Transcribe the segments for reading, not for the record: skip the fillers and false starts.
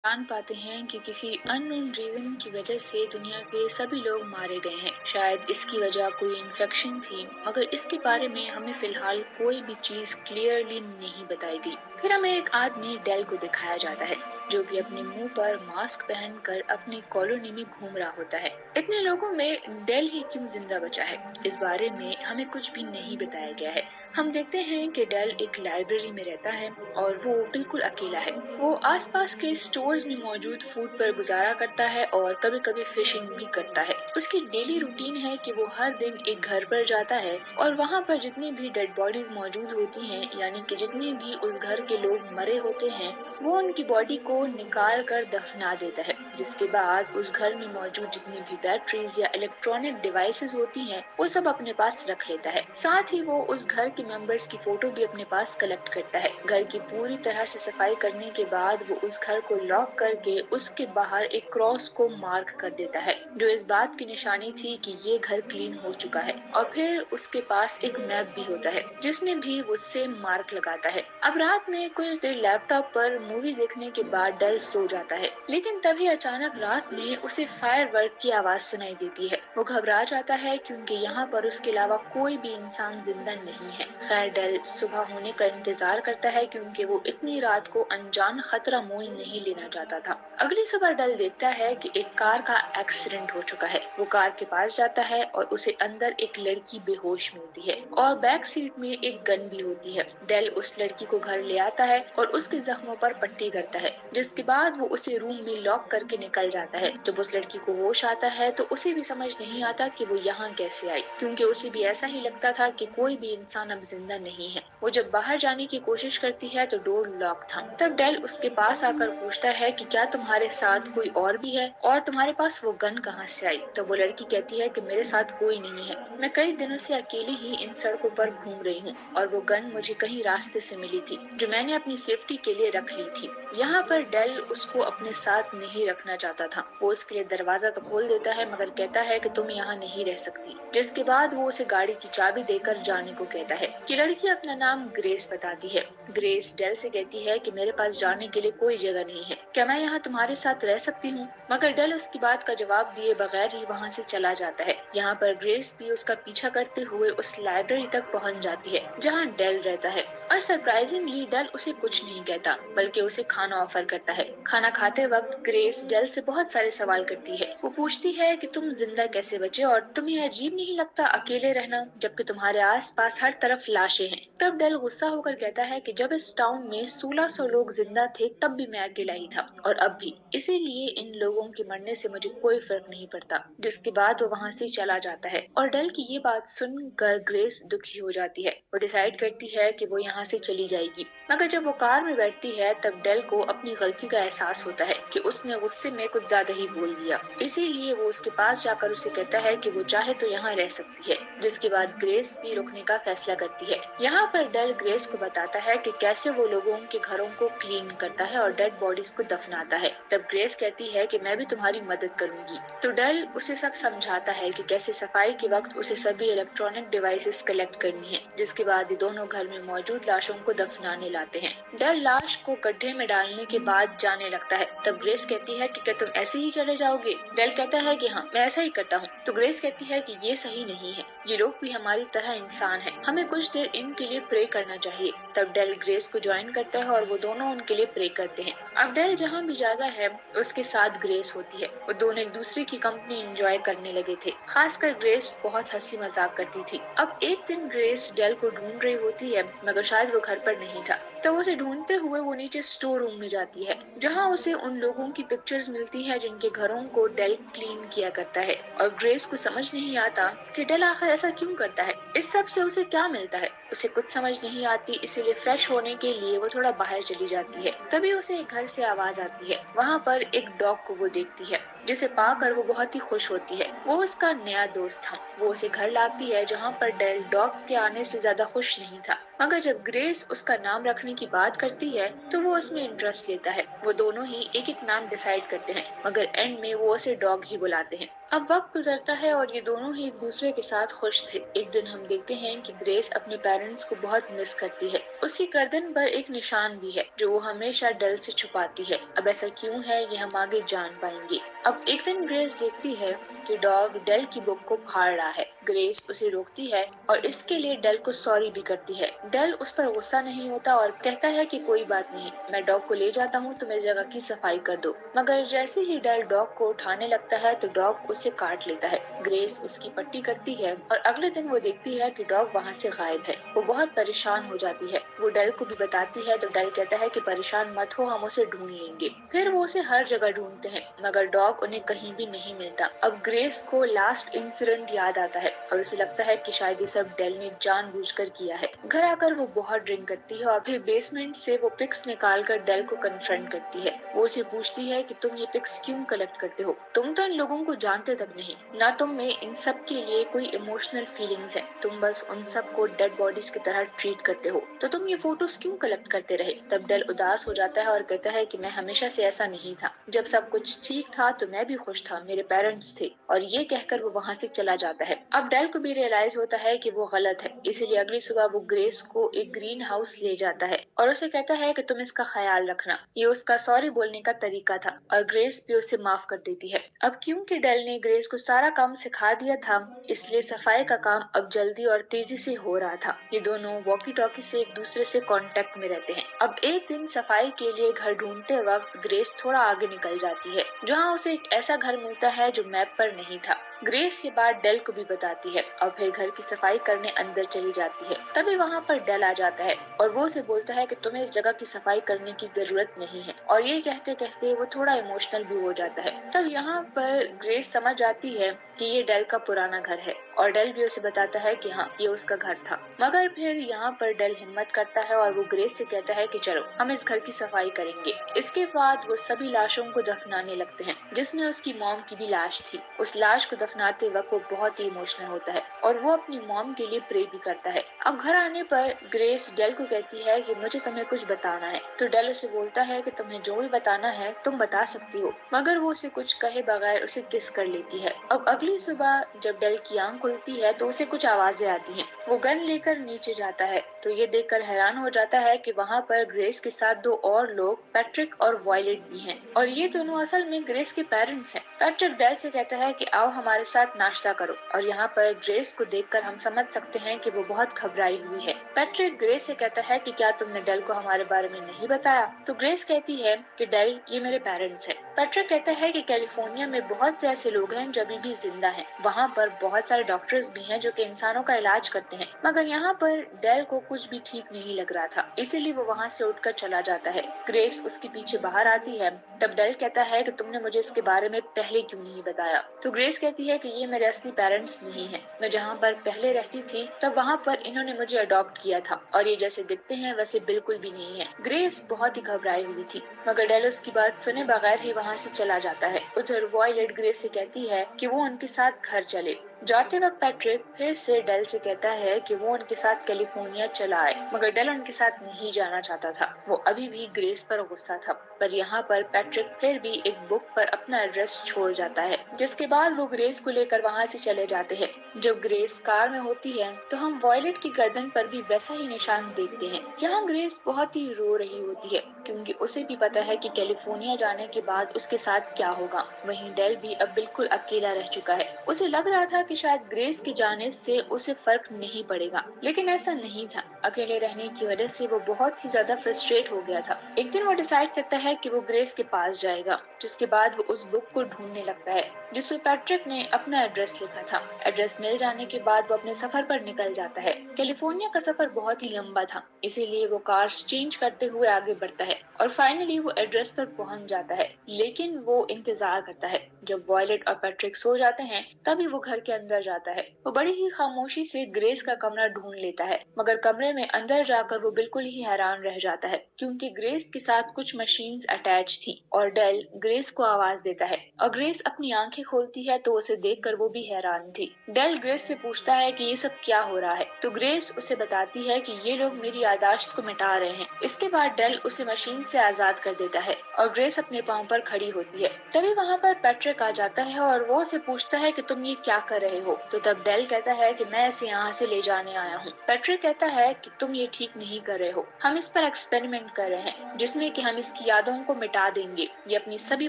जान पाते हैं कि किसी अननोन रीजन की वजह से दुनिया के सभी लोग मारे गए हैं। शायद इसकी वजह कोई इन्फेक्शन थी, मगर इसके बारे में हमें फिलहाल कोई भी चीज क्लियरली नहीं बताई गई। फिर हमें एक आदमी डेल को दिखाया जाता है, जो कि अपने मुंह पर मास्क पहनकर अपनी कॉलोनी में घूम रहा होता है। इतने लोगों में डेल ही क्यों जिंदा बचा है, इस बारे में हमें कुछ भी नहीं बताया गया है। हम देखते हैं कि डेल एक लाइब्रेरी में रहता है और वो बिल्कुल अकेला है। वो आसपास के स्टोर्स में मौजूद फूड पर गुजारा करता है और कभी कभी फिशिंग भी करता है। उसकी डेली रूटीन है कि वो हर दिन एक घर पर जाता है और वहाँ पर जितनी भी डेड बॉडीज मौजूद होती हैं, यानी कि जितने भी उस घर के लोग मरे होते हैं, वो उनकी बॉडी को निकाल कर दफना देता है। जिसके बाद उस घर में मौजूद जितनी भी बैटरीज या इलेक्ट्रॉनिक डिवाइसेस होती हैं, वो सब अपने पास रख लेता है। साथ ही वो उस घर के मेंबर्स की फोटो भी अपने पास कलेक्ट करता है। घर की पूरी तरह से सफाई करने के बाद वो उस घर को लॉक करके उसके बाहर एक क्रॉस को मार्क कर देता है, जो इस बात की निशानी थी कि ये घर क्लीन हो चुका है। और फिर उसके पास एक मैप भी होता है, जिसमें भी वो सेम मार्क लगाता है। अब रात में कुछ देर लैपटॉप पर मूवी देखने के बाद डेल सो जाता है, लेकिन तभी अचानक रात में उसे फायरवर्क की आवाज सुनाई देती है। वो घबरा जाता है क्योंकि यहाँ पर उसके अलावा कोई भी इंसान जिंदा नहीं है। खैर, डेल सुबह होने का इंतजार करता है क्योंकि वो इतनी रात को अनजान खतरा मोल नहीं लेना चाहता था। अगली सुबह डेल देखता है कि एक कार का एक्सीडेंट हो चुका है। वो कार के पास जाता है और उसे अंदर एक लड़की बेहोश मिलती है और बैक सीट में एक गन भी होती है। डेल उस लड़की को घर ले आता है और उसके जख्मों पर पट्टी करता है, जिसके बाद वो उसे रूम में लॉक करके निकल जाता है। जब उस लड़की को होश आता है तो उसे भी समझ नहीं आता कि वो यहाँ कैसे आई, क्योंकि उसे भी ऐसा ही लगता था कि कोई भी इंसान अब जिंदा नहीं है। वो जब बाहर जाने की कोशिश करती है तो डोर लॉक था। तब डेल उसके पास आकर पूछता है कि क्या तुम्हारे साथ कोई और भी है और तुम्हारे पास वो गन कहाँ से आई। तो वो लड़की कहती है कि मेरे साथ कोई नहीं है, मैं कई दिनों से अकेली ही इन सड़कों पर घूम रही हूँ और वो गन मुझे कहीं रास्ते से मिली थी, जो मैंने अपनी सेफ्टी के लिए रख ली थी। यहाँ पर डेल उसको अपने साथ नहीं रखना चाहता था। वो उसके लिए दरवाजा तो खोल देता है, मगर कहता है कि तुम यहाँ नहीं रह सकती। जिसके बाद वो उसे गाड़ी की चाबी देकर जाने को कहता है। कि लड़की अपना नाम ग्रेस बताती है। ग्रेस डेल से कहती है कि मेरे पास जाने के लिए कोई जगह नहीं है, क्या मैं यहाँ तुम्हारे साथ रह सकती हूँ। मगर डेल उसकी बात का जवाब दिए बगैर ही वहाँ से चला जाता है। यहाँ पर ग्रेस भी उसका पीछा करते हुए उस लाइब्रेरी तक पहुँच जाती है जहाँ डेल रहता है, और सरप्राइजिंगली डेल उसे कुछ नहीं कहता, बल्कि उसे खाना ऑफर करता है। खाना खाते वक्त ग्रेस डेल से बहुत सारे सवाल करती है। वो पूछती है कि तुम जिंदा कैसे बचे और तुम्हें अजीब नहीं लगता अकेले रहना, जबकि तुम्हारे आसपास हर तरफ लाशें हैं। तब डेल गुस्सा होकर कहता है कि जब इस टाउन में 1600 लोग जिंदा थे तब भी मैं अकेला ही था, और अब भी, इसीलिए इन लोगों के मरने से मुझे कोई फर्क नहीं पड़ता। जिसके बाद वो वहाँ से चला जाता है और डेल की ये बात सुनकर ग्रेस दुखी हो जाती है। वो डिसाइड करती है कि वो यहाँ से चली जाएगी। मगर जब वो कार में बैठती है तब डेल को अपनी गलती का एहसास होता है कि उसने गुस्से में कुछ ज्यादा ही बोल दिया। इसीलिए वो उसके पास जाकर उसे कहता है कि वो चाहे तो यहाँ रह सकती है। जिसके बाद ग्रेस भी रुकने का फैसला करती है। यहाँ पर डेल ग्रेस को बताता है कि कैसे वो लोगों के घरों को क्लीन करता है और डेड बॉडीज को दफनाता है। तब ग्रेस कहती है कि मैं भी तुम्हारी मदद करूंगी। तो डेल उसे सब समझाता है कि कैसे सफाई के वक्त उसे सभी इलेक्ट्रॉनिक डिवाइसेस कलेक्ट करनी है। जिसके बाद ये दोनों घर में मौजूद लाशों को दफनाने लाते हैं। डेल लाश को गड्ढे में डालने के बाद जाने लगता है। तब ग्रेस कहती है कि क्या तुम ऐसे ही चले जाओगे। डेल कहता है कि हाँ, मैं ऐसा ही करता हूँ। तो ग्रेस कहती है कि ये सही नहीं है, ये लोग भी हमारी तरह इंसान हैं, हमें कुछ देर इनके लिए प्रे करना चाहिए। तब डेल ग्रेस को ज्वाइन करता है और वो दोनों उनके लिए प्रे करते हैं। अब डेल जहाँ भी जाता है उसके साथ ग्रेस होती है। वो दोनों एक दूसरे की कंपनी एंजॉय करने लगे थे। खासकर ग्रेस बहुत हंसी मजाक करती थी। अब एक दिन ग्रेस डेल को ढूंढ रही होती है, मगर शायद वो घर पर नहीं था। तो उसे ढूंढते हुए वो नीचे स्टोर रूम में जाती है, जहाँ उसे उन लोगों की पिक्चर्स मिलती है जिनके घरों को डेल क्लीन किया करता है। और ग्रेस को समझ नहीं आता कि डेल आखिर ऐसा क्यों करता है, इस सब से उसे क्या मिलता है। उसे कुछ समझ नहीं आती, इसीलिए फ्रेश होने के लिए वो थोड़ा बाहर चली जाती है। तभी उसे एक घर से आवाज आती है। वहाँ पर एक डॉग को वो देखती है, जिसे पाकर वो बहुत ही खुश होती है। वो उसका नया दोस्त था। वो उसे घर लाती है, जहाँ पर डेल डॉग के आने से ज्यादा खुश नहीं था। मगर जब ग्रेस उसका नाम रखने की बात करती है तो वो उसमें इंटरेस्ट लेता है। वो दोनों ही एक एक नाम डिसाइड करते हैं, मगर एंड में वो उसे डॉग ही बुलाते हैं। अब वक्त गुजरता है और ये दोनों ही एक दूसरे के साथ खुश थे। एक दिन हम देखते हैं कि ग्रेस अपने पेरेंट्स को बहुत मिस करती है। उसकी गर्दन पर एक निशान भी है जो वो हमेशा डेल से छुपाती है। अब ऐसा क्यों है ये हम आगे जान पाएंगे। अब एक दिन ग्रेस देखती है कि डॉग डेल की बुक को फाड़ रहा है। ग्रेस उसे रोकती है और इसके लिए डेल को सॉरी भी करती है। डेल उस पर गुस्सा नहीं होता और कहता है कि कोई बात नहीं, मैं डॉग को ले जाता हूँ, तुम्हें जगह की सफाई कर दो। मगर जैसे ही डेल डॉग को उठाने लगता है तो डॉग उसे काट लेता है। ग्रेस उसकी पट्टी करती है और अगले दिन वो देखती है कि डॉग वहाँ से गायब है। वो बहुत परेशान हो जाती है। वो डेल को भी बताती है तो डेल कहता है कि परेशान मत हो, हम उसे ढूंढ लेंगे। फिर वो उसे हर जगह ढूंढते हैं मगर डॉग उन्हें कहीं भी नहीं मिलता। अब ग्रेस को लास्ट इंसिडेंट याद आता है और उसे लगता है कि शायद ये सब डेल ने जानबूझकर किया है। घर आकर वो बहुत ड्रिंक करती है और फिर बेसमेंट से वो पिक्स निकाल कर डेल को कन्फ्रंट करती है। वो उसे पूछती है कि तुम ये पिक्स क्यों कलेक्ट करते हो, तुम तो इन लोगों को जानते तक नहीं, ना तुम में इन सब के लिए कोई इमोशनल फीलिंग्स है, तुम बस उन सब को डेड बॉडीज की तरह ट्रीट करते हो, तो तुम ये फोटोज क्यों कलेक्ट करते रहे। तब डेल उदास हो जाता है और कहता है कि मैं हमेशा से ऐसा नहीं था, जब सब कुछ ठीक था तो मैं भी खुश था, मेरे पेरेंट्स थे। और ये कहकर वो वहाँ से चला जाता है। अब डेल को भी रियलाइज होता है कि वो गलत है, इसीलिए अगली सुबह वो ग्रेस को एक ग्रीन हाउस ले जाता है और उसे कहता है कि तुम इसका ख्याल रखना। ये उसका सॉरी बोलने का तरीका था और ग्रेस भी उसे माफ कर देती है। अब क्योंकि डेल ने ग्रेस को सारा काम सिखा दिया था, इसलिए सफाई का काम अब जल्दी और तेजी से हो रहा था। ये दोनों वॉकी टॉकी से एक दूसरे से कांटेक्ट में रहते हैं। अब एक दिन सफाई के लिए घर ढूंढते वक्त ग्रेस थोड़ा आगे निकल जाती है जहाँ उसे एक ऐसा घर मिलता है जो मैप पर नहीं था। ग्रेस ये बात डेल को भी बताती है और फिर घर की सफाई करने अंदर चली जाती है। तभी वहाँ पर डेल आ जाता है और वो उसे बोलता है कि तुम्हें इस जगह की सफाई करने की जरूरत नहीं है, और ये कहते कहते वो थोड़ा इमोशनल भी हो जाता है। तब यहाँ पर ग्रेस समझ जाती है कि ये डेल का पुराना घर है और डेल भी उसे बताता है कि हाँ ये उसका घर था। मगर फिर यहाँ पर डेल हिम्मत करता है और वो ग्रेस से कहता है कि चलो हम इस घर की सफाई करेंगे। इसके बाद वो सभी लाशों को दफनाने लगते हैं जिसमें उसकी मॉम की भी लाश थी। उस लाश को दफनाते वक्त वो बहुत ही इमोशनल होता है और वो अपनी मॉम के लिए प्रे भी करता है। अब घर आने पर ग्रेस डेल को कहती है कि मुझे तुम्हें कुछ बताना है, तो डेल उसे बोलता है कि तुम्हें जो भी बताना है तुम बता सकती हो, मगर वो उसे कुछ कहे बगैर उसे किस कर लेती है। अब अगली सुबह जब डेल की आंख खुलती है तो उसे कुछ आवाजें आती हैं। वो गन लेकर नीचे जाता है तो ये देखकर हैरान हो जाता है कि वहाँ पर ग्रेस के साथ दो और लोग, पैट्रिक और वॉयलेट भी हैं, और ये दोनों असल में ग्रेस के पेरेंट्स हैं। पैट्रिक डेल से कहता है कि आओ हमारे साथ नाश्ता करो, और यहाँ पर ग्रेस को देखकर हम समझ सकते हैं कि वो बहुत घबराई हुई है। पैट्रिक ग्रेस से कहता है कि क्या तुमने डेल को हमारे बारे में नहीं बताया, तो ग्रेस कहती है कि डेल ये मेरे पेरेंट्स हैं। पैट्रिक कहता है कि कैलिफोर्निया में बहुत से ऐसे लोग हैं जो अभी भी जिंदा हैं, वहाँ पर बहुत सारे डॉक्टर्स भी हैं जो कि इंसानों का इलाज करते हैं, मगर यहाँ पर डेल को कुछ भी ठीक नहीं लग रहा था, इसीलिए वो वहाँ से उठकर चला जाता है। ग्रेस उसके पीछे बाहर आती है। तब डेल कहता है कि तुमने मुझे इसके बारे में पहले क्यों नहीं बताया, तो ग्रेस कहती है कि ये मेरे असली पेरेंट्स नहीं है, मैं जहाँ पर पहले रहती थी तब वहाँ पर इन्होंने मुझे अडॉप्ट किया था और ये जैसे दिखते हैं वैसे बिल्कुल भी नहीं है। ग्रेस बहुत ही घबराई हुई थी मगर डेल उसकी बात सुने बगैर ही वहाँ से चला जाता है। उधर वॉयलेट ग्रेस से कहती है कि वो उनके साथ घर चले। जाते वक्त पैट्रिक फिर से डेल से कहता है कि वो उनके साथ कैलिफोर्निया चला आए, मगर डेल उनके साथ नहीं जाना चाहता था। वो अभी भी ग्रेस पर गुस्सा था। पर यहाँ पर पैट्रिक फिर भी एक बुक पर अपना एड्रेस छोड़ जाता है, जिसके बाद वो ग्रेस को लेकर वहाँ से चले जाते हैं। जब ग्रेस कार में होती है तो हम वॉयलेट की गर्दन पर भी वैसा ही निशान देखते हैं। यहाँ ग्रेस बहुत ही रो रही होती है क्योंकि उसे भी पता है कि कैलिफोर्निया जाने के बाद उसके साथ क्या होगा। वहीं डेल भी अब बिल्कुल अकेला रह चुका है। उसे लग रहा था कि शायद ग्रेस के जाने से उसे फर्क नहीं पड़ेगा, लेकिन ऐसा नहीं था। अकेले रहने की वजह से वो बहुत ही ज्यादा फ्रस्ट्रेट हो गया था। एक दिन वो डिसाइड करता है कि वो ग्रेस के पास जाएगा, जिसके बाद वो उस बुक को ढूंढने लगता है जिसपे पैट्रिक ने अपना एड्रेस लिखा था। एड्रेस मिल जाने के बाद वो अपने सफर पर निकल जाता है। कैलिफोर्निया का सफर बहुत ही लंबा था, इसीलिए वो कार्स चेंज करते हुए आगे बढ़ता है और फाइनली वो एड्रेस पर पहुंच जाता है। लेकिन वो इंतजार करता है। जब वॉयलेट और पैट्रिक सो जाते हैं तभी वो घर के अंदर जाता है। वो बड़ी ही खामोशी से ग्रेस का कमरा ढूंढ लेता है, मगर कमरे में अंदर जाकर वो बिल्कुल ही हैरान रह जाता है क्योंकि ग्रेस के साथ कुछ मशीन्स अटैच थी और डेल ग्रेस को आवाज देता है और ग्रेस अपनी आंखें खोलती है तो उसे देखकर वो भी हैरान थी। डेल ग्रेस से पूछता है कि ये सब क्या हो रहा है, तो ग्रेस उसे बताती है कि ये लोग मेरी याददाश्त को मिटा रहे हैं। इसके बाद डेल उसे मशीन से आजाद कर देता है और ग्रेस अपने पांव पर खड़ी होती है। तभी वहाँ पर पैट्रिक आ जाता है और वो उसे पूछता है कि तुम ये क्या कर रहे हो। तो तब डेल कहता है कि मैं इसे यहाँ से ले जाने आया हूँ। पैट्रिक कहता है कि तुम ये ठीक नहीं कर रहे हो, हम इस पर एक्सपेरिमेंट कर रहे हैं जिसमें कि हम इसकी यादों को मिटा देंगे। ये अपनी सभी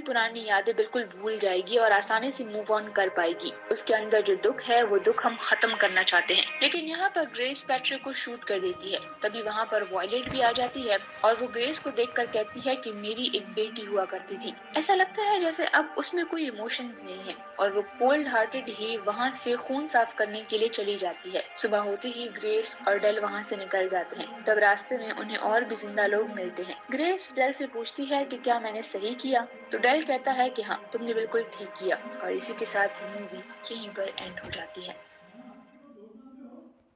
पुरानी यादें बिल्कुल भूल जाएगी और आसानी से मूव ऑन कर पाएगी। उसके अंदर जो दुख है वो दुख हम खत्म करना चाहते हैं। लेकिन यहाँ पर ग्रेस पैट्रिक को शूट कर देती है। तभी वहाँ पर वॉयलेट भी आ जाती है और वो ग्रेस को देखकर कहती है कि मेरी एक बेटी हुआ करती थी। ऐसा लगता है जैसे अब उसमें कोई इमोशंस नहीं है और वो कोल्ड हार्टेड ही वहाँ से खून साफ करने के लिए चली जाती है। सुबह होते ही ग्रेस और डेल वहाँ से निकल जाते हैं। तब रास्ते में उन्हें और भी जिंदा लोग मिलते हैं। ग्रेस डेल से पूछती है कि क्या मैंने सही किया, तो डेल कहता है कि हाँ, तुमने बिल्कुल ठीक किया। और इसी के साथ मूवी यहीं पर एंड हो जाती है।